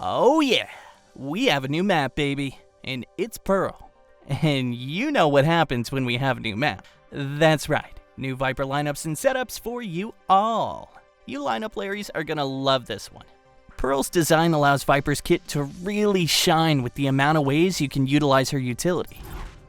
Oh yeah, we have a new map, baby, and it's Pearl. And you know what happens when we have a new map. That's right, new Viper lineups and setups for you all. You lineup Larrys are gonna love this one. Pearl's design allows Viper's kit to really shine with the amount of ways you can utilize her utility.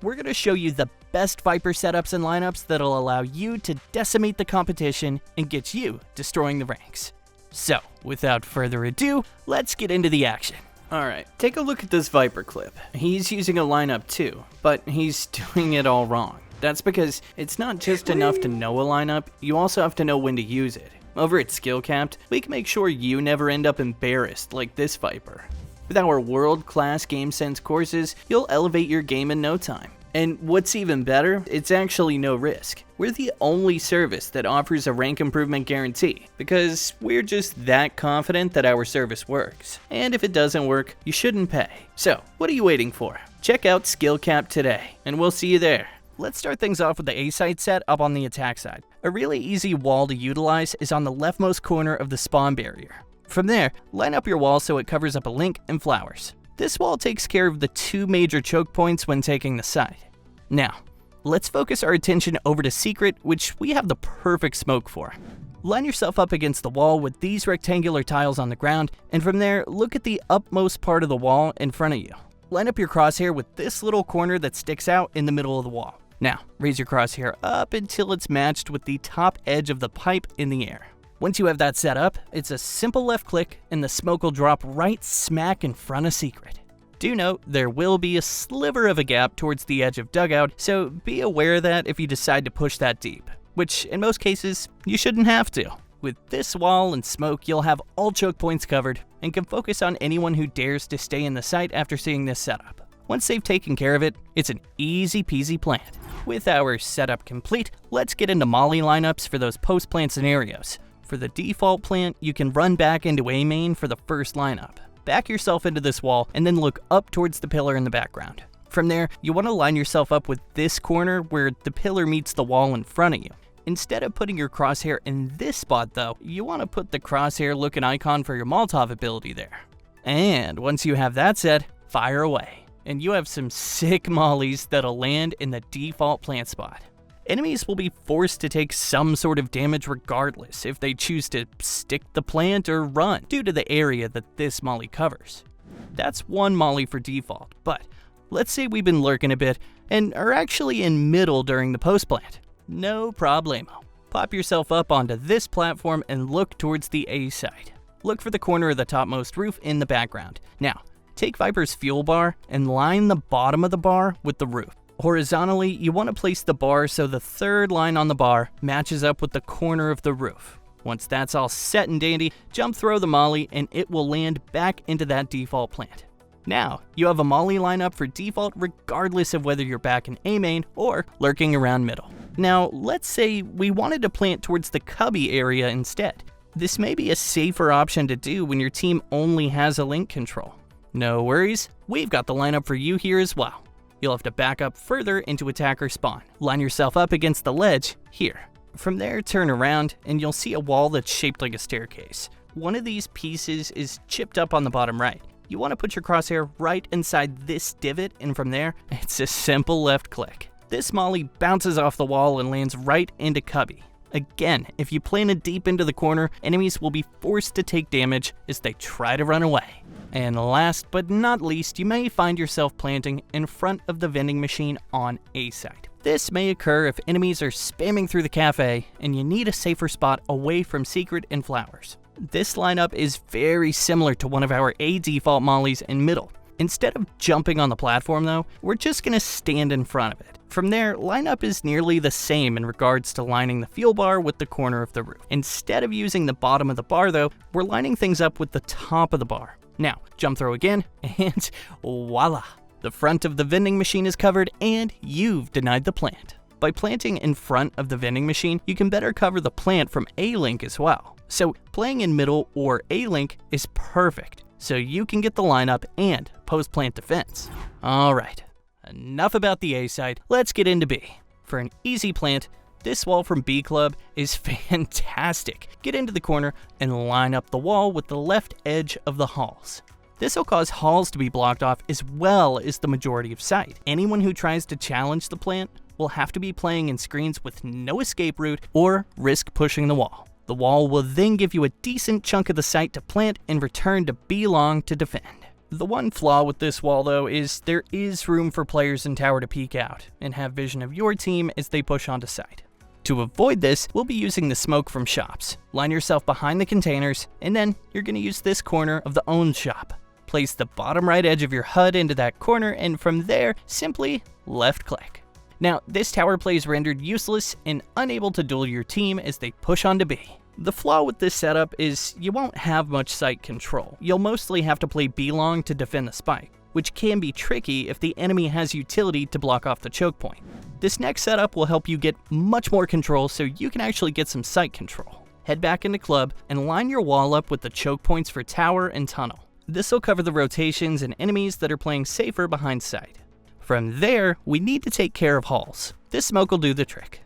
We're gonna show you the best Viper setups and lineups that'll allow you to decimate the competition and get you destroying the ranks. So, without further ado, let's get into the action. Alright, take a look at this Viper clip. He's using a lineup too, but he's doing it all wrong. That's because it's not just enough to know a lineup, you also have to know when to use it. Over at SkillCapped, we can make sure you never end up embarrassed like this Viper. With our world-class game sense courses, you'll elevate your game in no time. And what's even better, it's actually no risk. We're the only service that offers a rank improvement guarantee, because we're just that confident that our service works. And if it doesn't work, you shouldn't pay. So, what are you waiting for? Check out SkillCapped today, and we'll see you there. Let's start things off with the A-side set up on the attack side. A really easy wall to utilize is on the leftmost corner of the spawn barrier. From there, line up your wall so it covers up a link and flowers. This wall takes care of the two major choke points when taking the side. Now, let's focus our attention over to Secret, which we have the perfect smoke for. Line yourself up against the wall with these rectangular tiles on the ground, and from there, look at the upmost part of the wall in front of you. Line up your crosshair with this little corner that sticks out in the middle of the wall. Now, raise your crosshair up until it's matched with the top edge of the pipe in the air. Once you have that set up, it's a simple left click and the smoke will drop right smack in front of Secret. Do note, there will be a sliver of a gap towards the edge of dugout, so be aware of that if you decide to push that deep, which in most cases, you shouldn't have to. With this wall and smoke, you'll have all choke points covered and can focus on anyone who dares to stay in the site after seeing this setup. Once they've taken care of it, it's an easy peasy plant. With our setup complete, let's get into molly lineups for those post-plant scenarios. For the default plant, you can run back into A main for the first lineup. Back yourself into this wall and then look up towards the pillar in the background. From there, you want to line yourself up with this corner where the pillar meets the wall in front of you. Instead of putting your crosshair in this spot though, you want to put the crosshair looking icon for your Molotov ability there. And once you have that set, fire away. And you have some sick mollies that'll land in the default plant spot. Enemies will be forced to take some sort of damage regardless if they choose to stick the plant or run due to the area that this molly covers. That's one molly for default, but let's say we've been lurking a bit and are actually in middle during the post plant. No problemo. Pop yourself up onto this platform and look towards the A side. Look for the corner of the topmost roof in the background. Now, take Viper's fuel bar and line the bottom of the bar with the roof. Horizontally, you want to place the bar so the third line on the bar matches up with the corner of the roof. Once that's all set and dandy, jump throw the molly and it will land back into that default plant. Now, you have a molly lineup for default regardless of whether you're back in A main or lurking around middle. Now, let's say we wanted to plant towards the cubby area instead. This may be a safer option to do when your team only has a link control. No worries, we've got the lineup for you here as well. You'll have to back up further into attacker spawn. Line yourself up against the ledge here. From there, turn around and you'll see a wall that's shaped like a staircase. One of these pieces is chipped up on the bottom right. You want to put your crosshair right inside this divot, and from there, it's a simple left click. This molly bounces off the wall and lands right into cubby. Again, if you planted deep into the corner, enemies will be forced to take damage as they try to run away. And last but not least, you may find yourself planting in front of the vending machine on A side. This may occur if enemies are spamming through the cafe and you need a safer spot away from Secret and flowers. This lineup is very similar to one of our A default mollies in middle. Instead of jumping on the platform though, we're just going to stand in front of it. From there, lineup is nearly the same in regards to lining the fuel bar with the corner of the roof. Instead of using the bottom of the bar though, we're lining things up with the top of the bar. Now, jump throw again, and voila! The front of the vending machine is covered and you've denied the plant. By planting in front of the vending machine, you can better cover the plant from A-Link as well. So playing in middle or A-Link is perfect, so you can get the lineup and post-plant defense. Alright, enough about the A side, let's get into B. For an easy plant, this wall from B Club is fantastic. Get into the corner and line up the wall with the left edge of the halls. This will cause halls to be blocked off as well as the majority of sight. Anyone who tries to challenge the plant will have to be playing in screens with no escape route or risk pushing the wall. The wall will then give you a decent chunk of the site to plant and return to B long to defend. The one flaw with this wall though is there is room for players in tower to peek out and have vision of your team as they push onto site. To avoid this, we'll be using the smoke from shops. Line yourself behind the containers, and then you're going to use this corner of the owned shop. Place the bottom right edge of your HUD into that corner, and from there, simply left click. Now, this tower play is rendered useless and unable to duel your team as they push onto B. The flaw with this setup is you won't have much site control. You'll mostly have to play B long to defend the spike, which can be tricky if the enemy has utility to block off the choke point. This next setup will help you get much more control so you can actually get some site control. Head back into club and line your wall up with the choke points for tower and tunnel. This will cover the rotations and enemies that are playing safer behind site. From there, we need to take care of halls. This smoke will do the trick.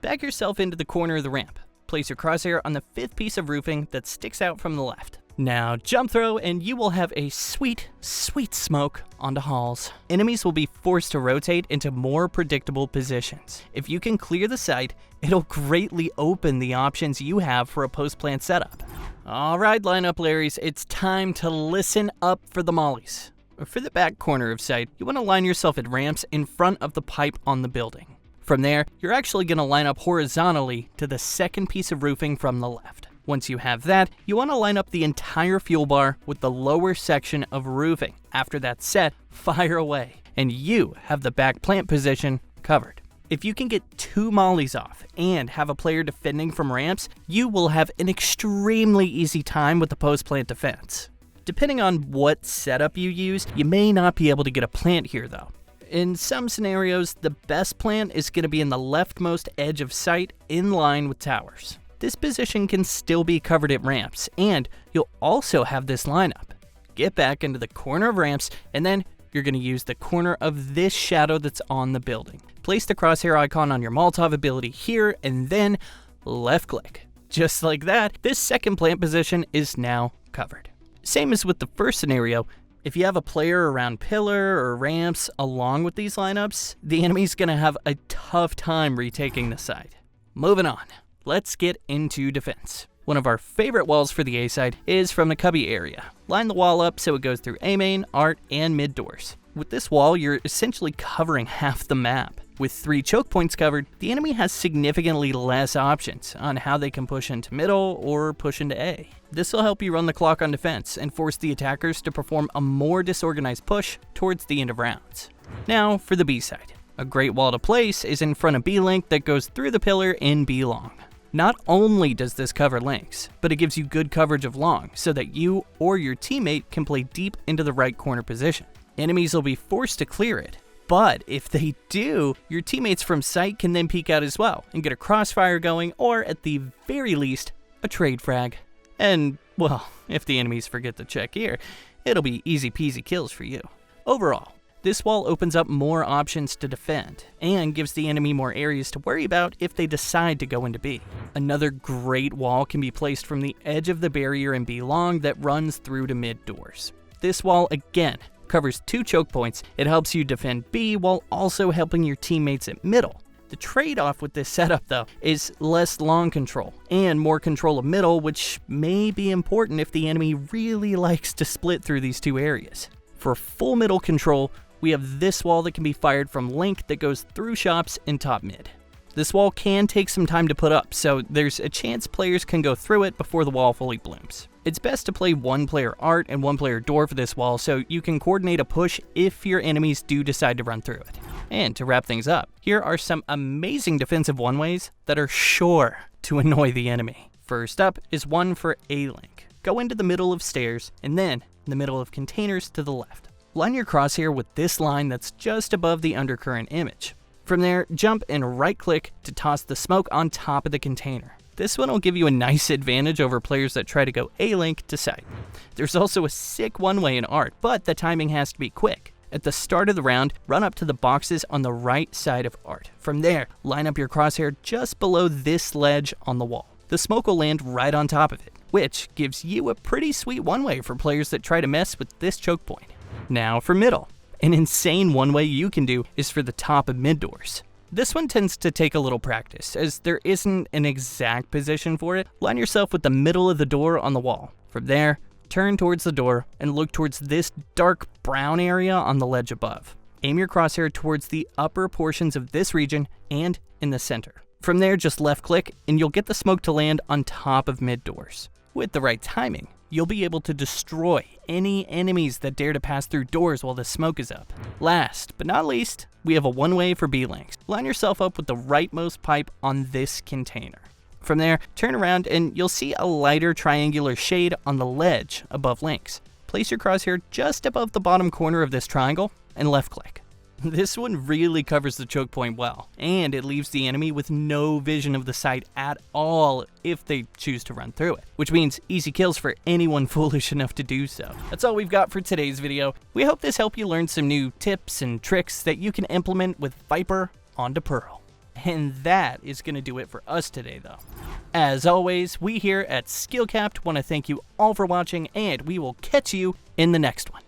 Back yourself into the corner of the ramp. Place your crosshair on the 5th piece of roofing that sticks out from the left. Now jump throw and you will have a sweet, sweet smoke onto halls. Enemies will be forced to rotate into more predictable positions. If you can clear the site, it'll greatly open the options you have for a post-plant setup. Alright lineup Larrys, it's time to listen up for the mollies. For the back corner of site, you want to line yourself at ramps in front of the pipe on the building. From there, you're actually going to line up horizontally to the 2nd piece of roofing from the left. Once you have that, you want to line up the entire fuel bar with the lower section of roofing. After that's set, fire away, and you have the back plant position covered. If you can get 2 mollies off and have a player defending from ramps, you will have an extremely easy time with the post-plant defense. Depending on what setup you use, you may not be able to get a plant here though. In some scenarios, the best plant is going to be in the leftmost edge of site in line with towers. This position can still be covered at ramps, and you'll also have this lineup. Get back into the corner of ramps, and then you're going to use the corner of this shadow that's on the building. Place the crosshair icon on your Molotov ability here, and then left click. Just like that, this second plant position is now covered. Same as with the first scenario, if you have a player around pillar or ramps along with these lineups, the enemy's going to have a tough time retaking the site. Moving on, let's get into defense. One of our favorite walls for the A side is from the cubby area. Line the wall up so it goes through A main, art, and mid doors. With this wall, you're essentially covering half the map. With 3 choke points covered, the enemy has significantly less options on how they can push into middle or push into A. This will help you run the clock on defense and force the attackers to perform a more disorganized push towards the end of rounds. Now for the B side. A great wall to place is in front of B link that goes through the pillar in B long. Not only does this cover links, but it gives you good coverage of long so that you or your teammate can play deep into the right corner position. Enemies will be forced to clear it, but if they do, your teammates from site can then peek out as well and get a crossfire going, or at the very least, a trade frag. And, well, if the enemies forget to check here, it'll be easy peasy kills for you. Overall, this wall opens up more options to defend and gives the enemy more areas to worry about if they decide to go into B. Another great wall can be placed from the edge of the barrier in B long that runs through to mid doors. This wall, again, covers 2 choke points. It helps you defend B while also helping your teammates at middle. The trade-off with this setup though is less long control and more control of middle, which may be important if the enemy really likes to split through these 2 areas. For full middle control, we have this wall that can be fired from link that goes through shops and top mid. This wall can take some time to put up, so there's a chance players can go through it before the wall fully blooms. It's best to play 1 player art and 1 player door for this wall so you can coordinate a push if your enemies do decide to run through it. And to wrap things up, here are some amazing defensive one-ways that are sure to annoy the enemy. First up is one for A-link. Go into the middle of stairs and then in the middle of containers to the left. Line your crosshair with this line that's just above the undercurrent image. From there, jump and right-click to toss the smoke on top of the container. This one will give you a nice advantage over players that try to go A-link to site. There's also a sick one-way in art, but the timing has to be quick. At the start of the round, run up to the boxes on the right side of art. From there, line up your crosshair just below this ledge on the wall. The smoke will land right on top of it. which gives you a pretty sweet one-way for players that try to mess with this choke point. Now for middle. An insane one-way you can do is for the top and mid doors. This one tends to take a little practice, as there isn't an exact position for it. Line yourself with the middle of the door on the wall. From there, turn towards the door and look towards this dark brown area on the ledge above. Aim your crosshair towards the upper portions of this region and in the center. From there, just left click and you'll get the smoke to land on top of mid doors. With the right timing, you'll be able to destroy any enemies that dare to pass through doors while the smoke is up. Last but not least, we have a one-way for B-links. Line yourself up with the rightmost pipe on this container. From there, turn around and you'll see a lighter triangular shade on the ledge above links. Place your crosshair just above the bottom corner of this triangle and left click. This one really covers the choke point well, and it leaves the enemy with no vision of the site at all if they choose to run through it, which means easy kills for anyone foolish enough to do so. That's all we've got for today's video. We hope this helped you learn some new tips and tricks that you can implement with Viper onto Pearl. And that is going to do it for us today though. As always, we here at SkillCapped want to thank you all for watching, and we will catch you in the next one.